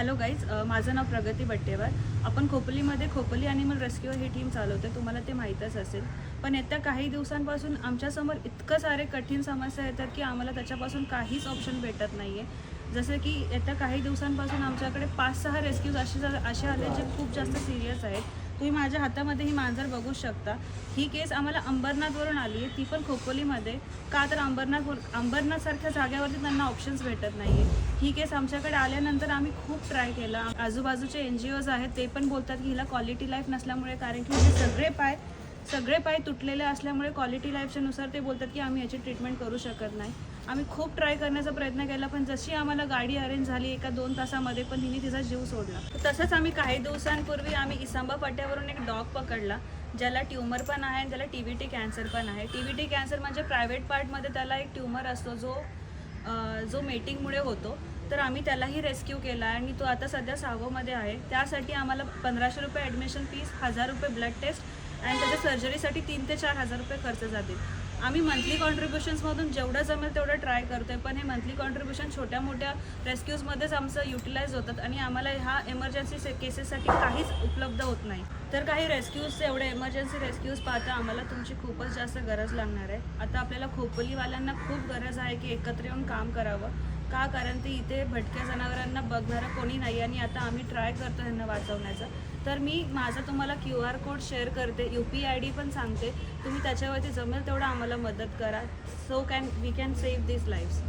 Hello guys, माझं नाव प्रगती बट्टेवार. आपण खोपोलीमध्ये खोपोली ॲनिमल रेस्क्यू ही टीम चालवते, तुम्हाला ते माहीतच असेल. पण येत्या काही दिवसांपासून आमच्यासमोर इतकं सारे कठीण समस्या येतात की आम्हाला त्याच्यापासून काहीच ऑप्शन भेटत नाही आहे. जसं की येत्या काही दिवसांपासून आमच्याकडे 5-6 रेस्क्यूज असे आले जे खूप जास्त सिरियस आहेत. तुम्ही माझ्या हातामध्ये ही मांजर बघू शकता. ही केस आम्हाला अंबरनाथवरून आली आहे, ती पण खोपोलीमध्ये. का तर अंबरनाथसारख्या जागेवरती त्यांना ऑप्शन्स भेटत नाही आहे. ही केस आमच्याकडे आल्यानंतर आम्ही खूप ट्राय केला. आजूबाजूचे NGOज आहेत ते पण बोलतात की हिला क्वालिटी लाईफ नसल्यामुळे, कारण की हे सगळे पाय तुटलेले असल्यामुळे क्वालिटी लाईफच्या नुसार ते बोलतात की आम्ही याची ट्रीटमेंट करू शकत नाही. आम्ही खूप ट्राय करण्याचा प्रयत्न केला, पण जशी आम्हाला गाडी अरेंज झाली 1-2 तासामध्ये, पण हिने तिचा जीव सोडला. तसंच आम्ही काही दिवसांपूर्वी इसांबा फाट्यावरून एक डॉग पकडला, ज्याला ट्यूमर पण आहे आणि त्याला TBT कॅन्सर पण आहे. TBT कॅन्सर म्हणजे प्रायव्हेट पार्टमध्ये त्याला एक ट्यूमर असतो जो मेटिंगमुळे होतो. तर आम्ही त्यालाही रेस्क्यू केला आणि तो आता सध्या सावोमध्ये आहे. त्यासाठी आम्हाला 1500 रुपये ॲडमिशन फीस, 1000 रुपये ब्लड टेस्ट आणि त्याच्या सर्जरीसाठी 3,000 ते 4,000 रुपये खर्च जातील. आम्ही मंथली कॉन्ट्रीब्युशन्समधून जेवढं जमेल तेवढं ट्राय करतो आहे, पण हे मंथली कॉन्ट्रीब्युशन छोट्या मोठ्या रेस्क्यूजमध्येच आमचं युटिलाइज होतात आणि आम्हाला ह्या एमर्जन्सी केसेससाठी काहीच उपलब्ध होत नाही. तर काही रेस्क्यूज, एवढे एमर्जन्सी रेस्क्यूज पाहता आम्हाला तुमची खूपच जास्त गरज लागणार आहे. आता आपल्याला खोपोलीवाल्यांना खूप गरज आहे की एकत्र येऊन काम करावं. का? कारण ते इथे भटक्या जनावरांना बघणारं कोणी नाही आणि आता आम्ही ट्राय करतो ह्यांना वाचवण्याचा. तर मी माझा तुम्हाला QR कोड शेअर करते, UPI ID पण सांगते. तुम्ही त्याच्यावरती जमेल तेवढं आम्हाला मदत करा. We can save this lives.